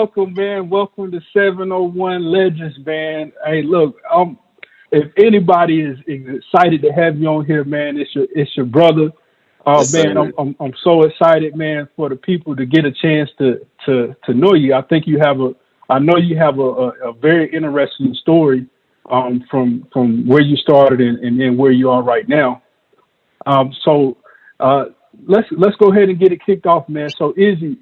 welcome, man. Welcome to 701 Legends, man. Hey, look, if anybody is excited to have you on here, man, it's your brother. Yes, Man, sir. I'm so excited, man, for the people to get a chance to know you. I know you have a very interesting story, from where you started and then where you are right now. So uh, let's go ahead and get it kicked off, man. So Izzy,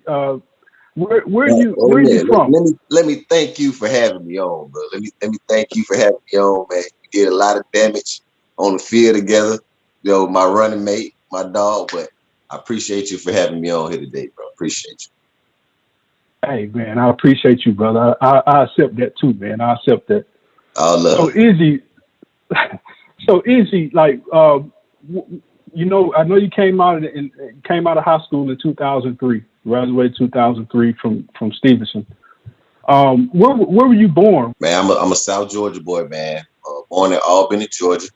Oh where are you yeah. Let, from? let me let me thank you for having me on, bro. Let me thank you for having me on, man. You did a lot of damage on the field together. My running mate, my dog, but I appreciate you for having me on here today, bro. Appreciate you. Hey, man, I appreciate you, brother. I accept that too, man. I accept that. All So love. Izzy, so Izzy, like, I know you came out of high school in 2003, graduated 2003 from Stevenson. Where were you born? Man, I'm a South Georgia boy, man. Born in Albany, Georgia.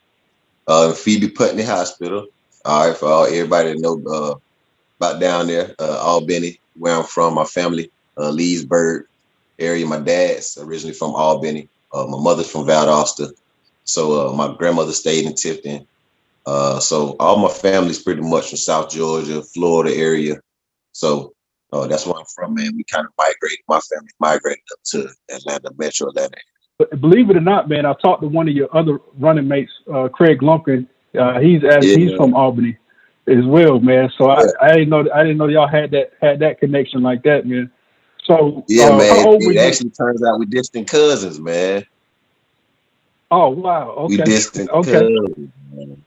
Phoebe Putney Hospital. All right, for everybody to know about down there, Albany, where I'm from, my family, Leesburg area. My dad's originally from Albany. My mother's from Valdosta. So my grandmother stayed in Tifton. So all my family's pretty much from South Georgia, Florida area. So that's where I'm from, man. We kind of migrated. My family migrated up to Atlanta, Metro Atlanta. Believe it or not, man, I talked to one of your other running mates, Craig Lumpkin. He's Yeah, from Albany as well, man. So yeah, I didn't know y'all had that connection like that, man. So yeah, how man. old were It you? actually turns out we distant cousins, man. Oh wow, We okay, distant okay, cousins, man.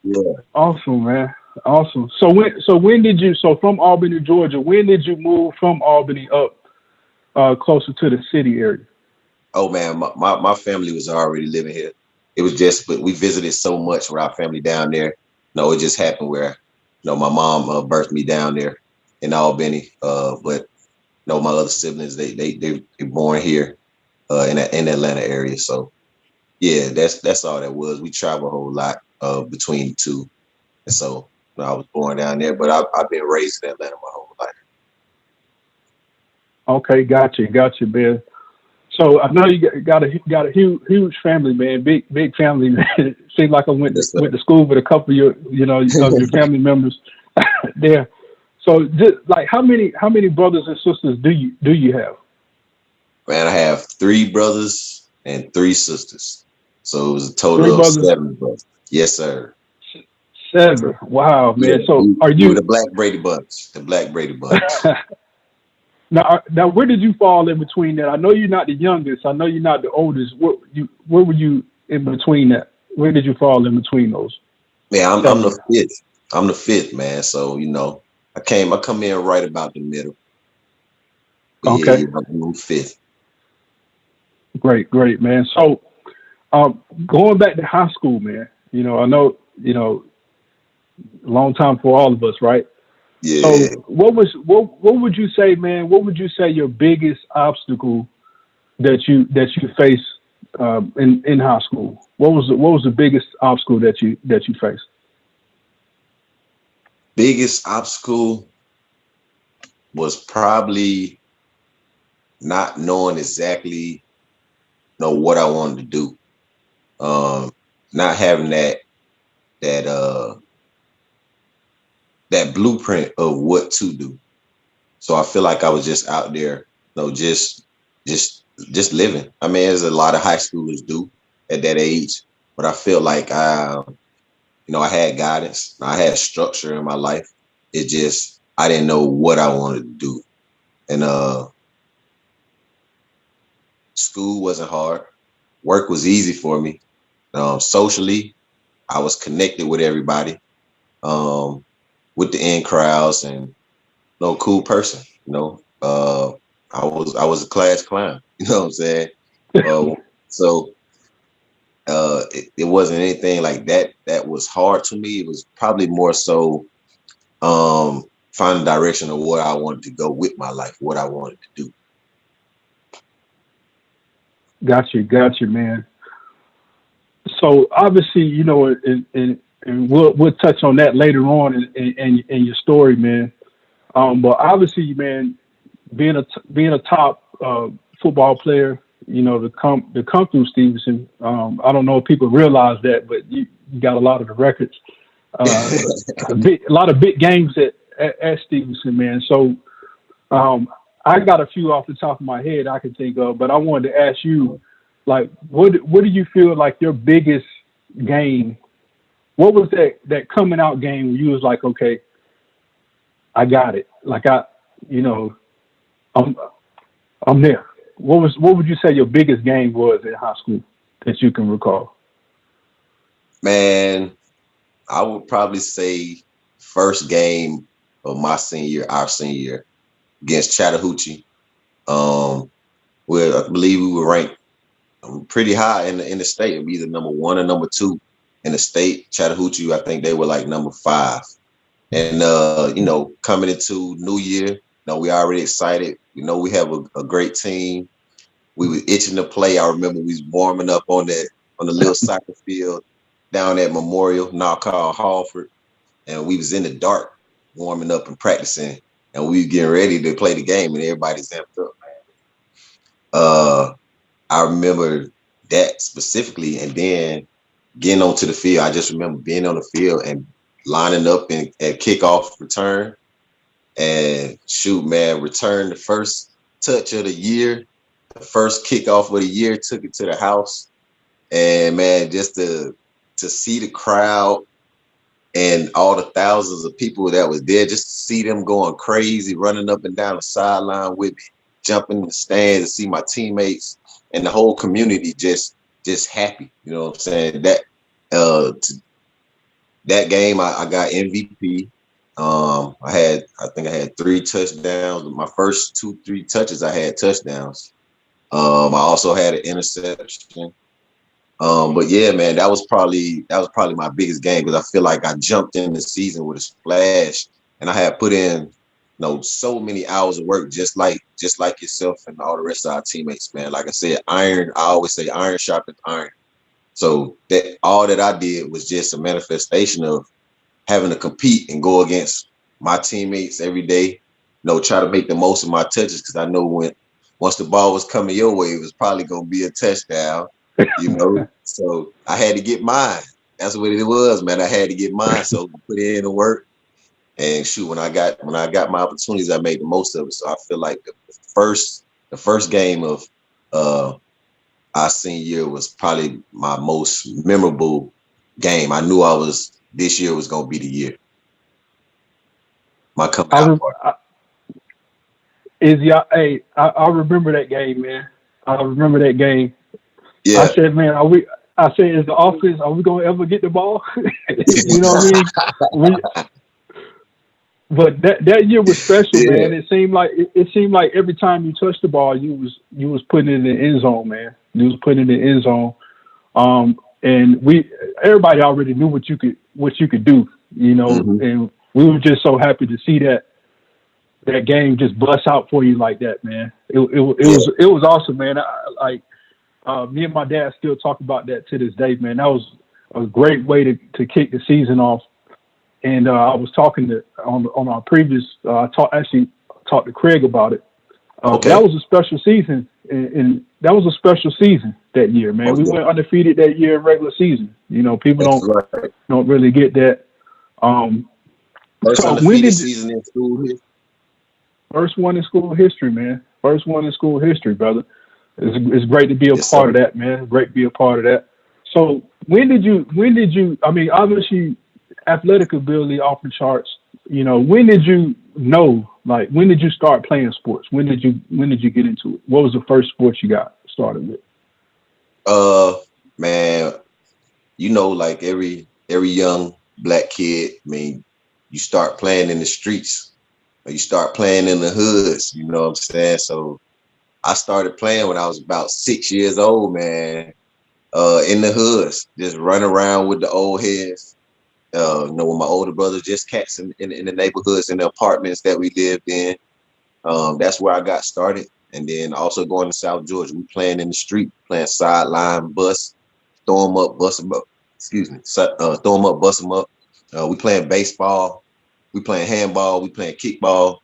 Yeah. awesome, man, awesome. When did you? So from Albany, Georgia, when did you move from Albany up closer to the city area? Oh man, my family was already living here. It was just, but we visited so much with our family down there. No, it just happened where, my mom birthed me down there in Albany. But no, my other siblings, they born here in the Atlanta area. So yeah, that's all that was. We travel a whole lot between the two, and so I was born down there, but I've been raised in Atlanta my whole life. Okay, gotcha, man. So I know you got a huge family, man. Big family, man. Seems like I Yes, went to school with a couple of your sir. family members there. So just like how many brothers and sisters do you have? Man, I have three brothers and three sisters. So it was a Three total of brothers, seven brothers. Yes, sir. seven. Wow, Yeah, man. So are we were you the Black Brady Bunch. The Black Brady Bunch. now? Where did you fall in between that? I know you're not the youngest. I know you're not the oldest. Where were you in between that? Where did you fall in between those Man, I'm seven? the fifth. I'm the fifth, man. So, I come in right about the middle. But yeah, Okay, yeah, I'm fifth. great, man. So going back to high school, man. I know a long time for all of us, right? So Yeah. what would you say, man? What would you say your biggest obstacle that you faced in high school? What was the biggest obstacle that you faced? Biggest obstacle was probably not knowing exactly, what I wanted to do. Not having that that blueprint of what to do. So I feel like I was just out there, just just living. I mean, as a lot of high schoolers do at that age, but I feel like I had guidance, I had structure in my life. It just I didn't know what I wanted to do, and school wasn't hard. Work was easy for me. Socially, I was connected with everybody, um, with the in crowds, and no cool person. I was a class clown. You know what I'm saying? Uh, so it wasn't anything like that that was hard to me. It was probably more so finding direction of what I wanted to go with my life, what I wanted to do. Got you, man. So obviously, and we'll touch on that later on in your story, man. But obviously, man, being a top football player, to come through Stevenson. I don't know if people realize that, but you got a lot of the records, a lot of big games at Stevenson, man. So I got a few off the top of my head I can think of, but I wanted to ask you, like, what do you feel like your biggest game? What was that coming out game where you was like, okay, I got it. Like I'm there. What would you say your biggest game was in high school that you can recall? Man, I would probably say first game of my senior year, our senior year, against Chattahoochee. Where I believe we were ranked pretty high in the state, either number 1 or number 2 in the state. Chattahoochee, I think they were like number 5. And coming into New Year, we already excited. We have a great team. We were itching to play. I remember we was warming up on the little soccer field down at Memorial, now called Halford, and we was in the dark warming up and practicing, and we were getting ready to play the game, and everybody's amped up, man. I remember that specifically, and then getting onto the field. I just remember being on the field and lining up at kickoff return, and shoot, man, return the first touch of the year, the first kickoff of the year, took it to the house, and man, just to see the crowd and all the thousands of people that was there, just to see them going crazy, running up and down the sideline with me, jumping in the stands to see my teammates and the whole community just happy. You know what I'm saying? That game, I got MVP. I think I had 3 touchdowns. My first 3 touches, I had touchdowns. I also had an interception. But yeah, man, that was probably my biggest game, because I feel like I jumped in the season with a splash, and I had put in, so many hours of work, just like yourself and all the rest of our teammates, man. Like I said, I always say iron sharpens iron. So that all that I did was just a manifestation of having to compete and go against my teammates every day. Try to make the most of my touches, because I know once the ball was coming your way, it was probably gonna be a touchdown. So I had to get mine. That's what it was, man. I had to get mine. So put in the work, and shoot, when I got my opportunities, I made the most of it. So I feel like the first game of our senior year was probably my most memorable game. I knew this year was gonna be the year. My coming out party. I remember that game, man. I remember that game. Yeah. I said, man, is the offense, are we going to ever get the ball? You know what I mean? But that year was special, yeah. Man. It seemed like every time you touched the ball, you was putting it in the end zone, man. You was putting it in the end zone. And everybody already knew what you could do, mm-hmm. And we were just so happy to see that game just bust out for you like that, man. It was awesome, man. Me and my dad still talk about that to this day, man. That was a great way to kick the season off. And I was talking on our previous, talked to Craig about it. Okay. That was a special season, and that was a special season that year, man. Okay. We went undefeated that year in regular season. People don't really get that. First undefeated season in school history. First one in school history, man. First one in school history, brother. It's great to be a part of that, man. Great to be a part of that. So when did you, I mean, obviously athletic ability off the charts, when did you know, like, when did you start playing sports? When did you get into it? What was the first sport you got started with? Man, like every young black kid, I mean, you start playing in the streets, or you start playing in the hoods, you know what I'm saying? So I started playing when I was about 6 years old, man, in the hoods, just running around with the old heads. With my older brothers, just cats in the neighborhoods, in the apartments that we lived in. That's where I got started. And then also going to South Georgia, we playing in the street, playing sideline, bus, throw them up, bust them up. Throw them up, bust them up. We playing baseball, we playing handball, we playing kickball.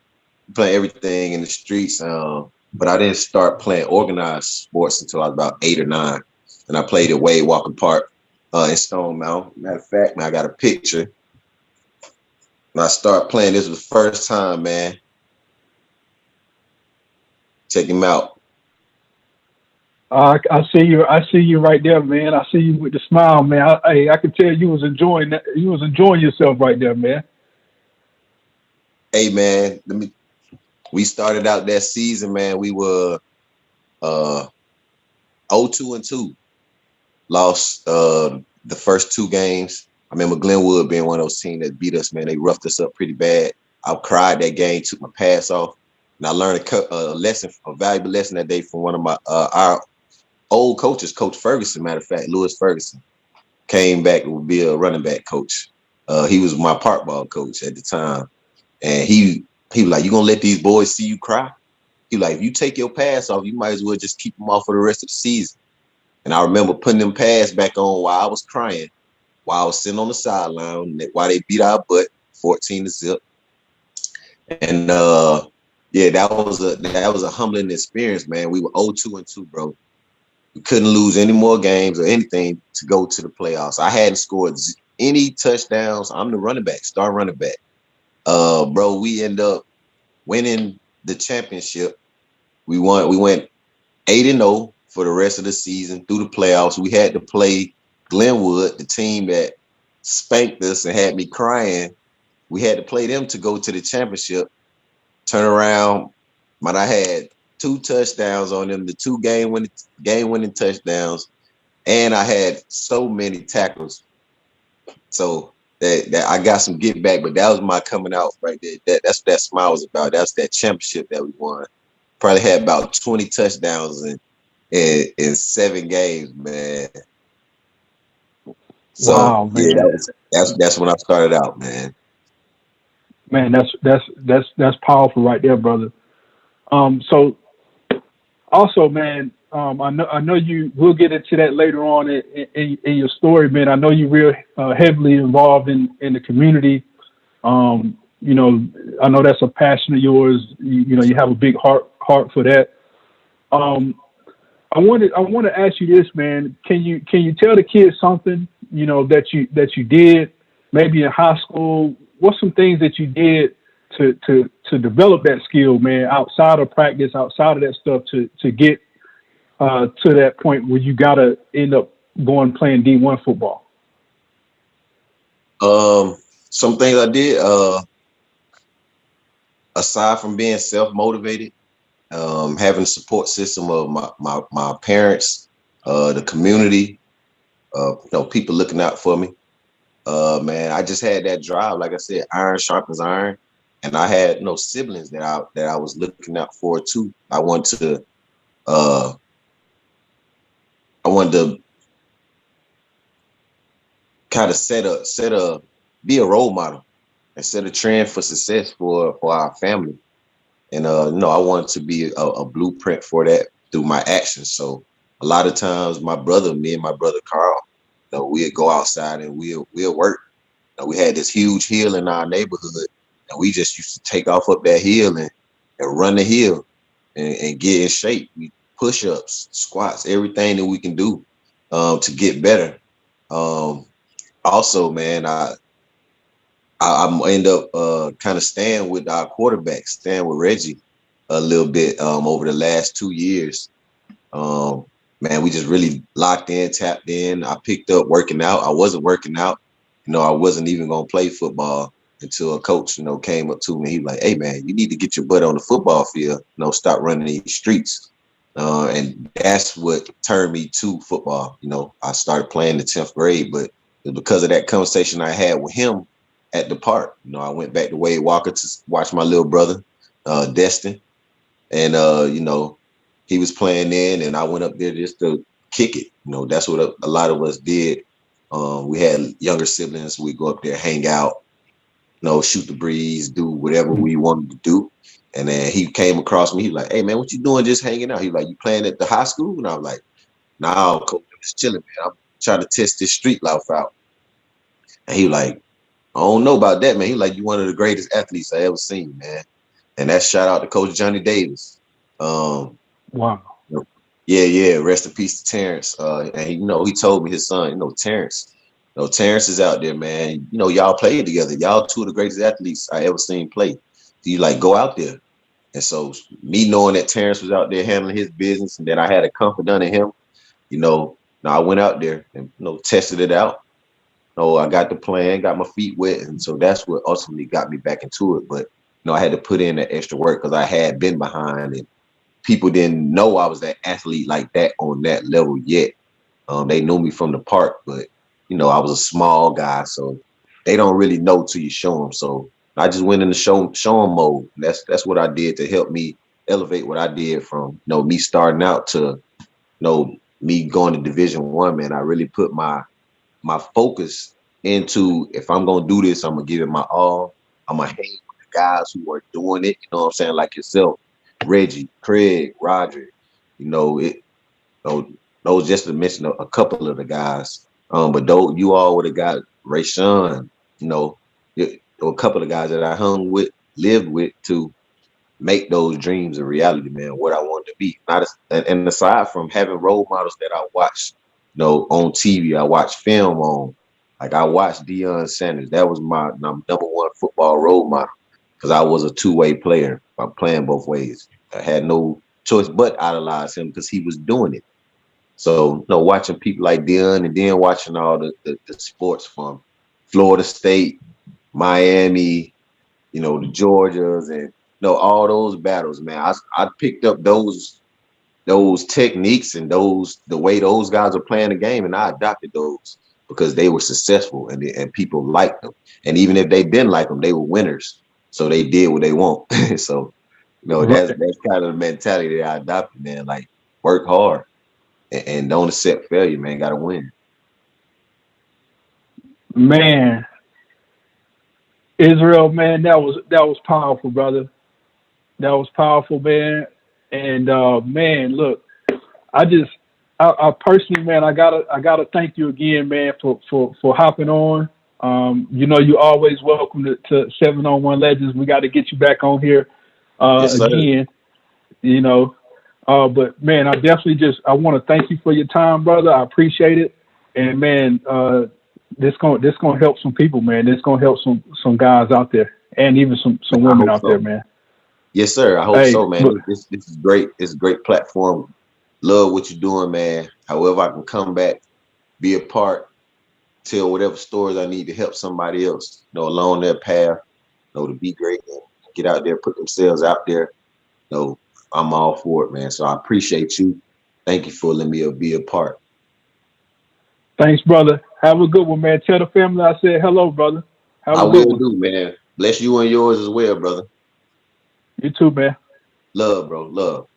play everything in the streets. But I didn't start playing organized sports until I was about 8 or 9, and I played at Wade Walker Park in Stone Mountain. Matter of fact, man, I got a picture. When I started playing, this was the first time, man. Check him out. I see you. I see you right there, man. I see you with the smile, man. I could tell you was enjoying that. You was enjoying yourself right there, man. Hey, man, we started out that season, man. We were uh 0-2-2. Lost the first 2 games. I remember Glenwood being one of those teams that beat us, man. They roughed us up pretty bad. I cried that game, took my pass off, and I learned a valuable lesson that day from one of our old coaches, Coach Ferguson. Matter of fact, Lewis Ferguson came back to be a running back coach. He was my park ball coach at the time, and he was like, "You gonna let these boys see you cry?" He was like, "If you take your pass off, you might as well just keep them off for the rest of the season." And I remember putting them pads back on while I was crying, while I was sitting on the sideline, while they beat our butt 14-0. And yeah, that was a humbling experience, man. We were 0-2-2, bro. We couldn't lose any more games or anything to go to the playoffs. I hadn't scored any touchdowns. I'm the running back, star running back. Bro, we end up winning the championship. We went 8-0 for the rest of the season through the playoffs. We had to play Glenwood, the team that spanked us and had me crying. We had to play them to go to the championship. Turn around, man, I had 2 touchdowns on them, the 2 game-winning touchdowns, and I had so many tackles. So that I got some get back, but that was my coming out right there. That's what that smile was about. That's that championship that we won. Probably had about 20 touchdowns in 7 games, man. So Wow, yeah, man. that's when I started out, man. Man, that's powerful right there, brother. So also, man, I know you. We'll get into that later on in your story, man. I know you're real heavily involved in the community. I know that's a passion of yours. You have a big heart for that. Um, I want to ask you this, man. Can you tell the kids something that you did maybe in high school? What's some things that you did to develop that skill, man, outside of practice, outside of that stuff, to get to that point where you gotta end up going playing D1 football? Some things I did, aside from being self-motivated, having a support system of my parents, the community, people looking out for me. Man, I just had that drive. Like I said, iron sharpens iron, and I had no siblings that I was looking out for too. Uh, I wanted to kind of be a role model and set a trend for success for our family. And I wanted to be a blueprint for that through my actions. So a lot of times, me and my brother Carl, we'd go outside and we'll work. We had this huge hill in our neighborhood, and we just used to take off up that hill and run the hill and get in shape. We push-ups, squats, everything that we can do to get better. Um, Also, man, I end up kind of staying with our quarterback, staying with Reggie a little bit over the last 2 years. Um, Man, we just really locked in, tapped in. I picked up working out. I wasn't working out. I wasn't even going to play football until a coach, came up to me. He was like, "Hey, man, you need to get your butt on the football field. Start running these streets." And that's what turned me to football. I started playing the 10th grade, but it was because of that conversation I had with him at the park. I went back to Wade Walker to watch my little brother, Destin. And, he was playing in, and I went up there just to kick it. That's what a lot of us did. We had younger siblings. We go up there, hang out, shoot the breeze, do whatever we wanted to do. And then he came across me. He was like, "Hey, man, what you doing just hanging out?" He was like, "You playing at the high school?" And I was like, "Nah, coach, I'm just chilling, man. I'm trying to test this street life out." And he was like, "I don't know about that, man." He was like, "You one of the greatest athletes I ever seen, man." and that's shout out to Coach Johnny Davis. Um, Wow. yeah. Rest in peace to Terrence. And he told me his son, Terrence. Terrence is out there, man. Y'all played together. Y'all two of the greatest athletes I ever seen play. So you like go out there. And so me knowing that Terrence was out there handling his business and that I had a confidant in him, I went out there and tested it out. I got the plan, got my feet wet, and so that's what ultimately got me back into it. But I had to put in that extra work because I had been behind, and people didn't know I was that athlete like that on that level yet. They knew me from the park, but I was a small guy, so they don't really know till you show them. So I just went in the show them mode. That's what I did to help me elevate what I did from me starting out to me going to Division I. Man, I really put my focus into, if I'm gonna do this, I'm gonna give it my all. I'm gonna hang with the guys who are doing it. You know what I'm saying? Like yourself, Reggie, Craig, Roger. It. Those just to mention a couple of the guys. But though you all would have got Rayshawn. A couple of guys that I hung with, lived with to make those dreams a reality, man. What I wanted to be. And aside from having role models that I watched, on TV, I watched film on. Like I watched Deion Sanders. That was my number one football role model because I was a two-way player. I'm playing both ways. I had no choice but idolize him because he was doing it. So, watching people like Deion and then watching all the sports from Florida State, Miami, the Georgias, and all those battles, man. I picked up those techniques and the way those guys are playing the game, and I adopted those because they were successful and people liked them. And even if they didn't like them, they were winners, so they did what they want. So, that's kind of the mentality that I adopted, man. Like work hard and don't accept failure, man. Got to win. Man, Israel, man, that was powerful, brother. That was powerful, man. And man, look, I personally, man, I gotta thank you again, man, for hopping on. You always welcome to 7-on-1 Legends. We got to get you back on here Yes, sir. again. You know, but man, I want to thank you for your time, brother. I appreciate it. And man, this gonna help some people, man. This gonna help some guys out there, and even some I women hope out so. there, man. Yes, sir. I hope Hey, so, man. look, This is great. It's a great platform. Love what you're doing, man. However, I can come back, be a part, tell whatever stories I need to help somebody else, along their path, to be great and get out there, put themselves out there. I'm all for it, man. So I appreciate you. Thank you for letting me be a part. thanks, brother. Have a good one, man. Tell the family I said hello, brother. Have I a good will one. do, man. Bless you and yours as well, brother. You too, man. Love, bro. Love.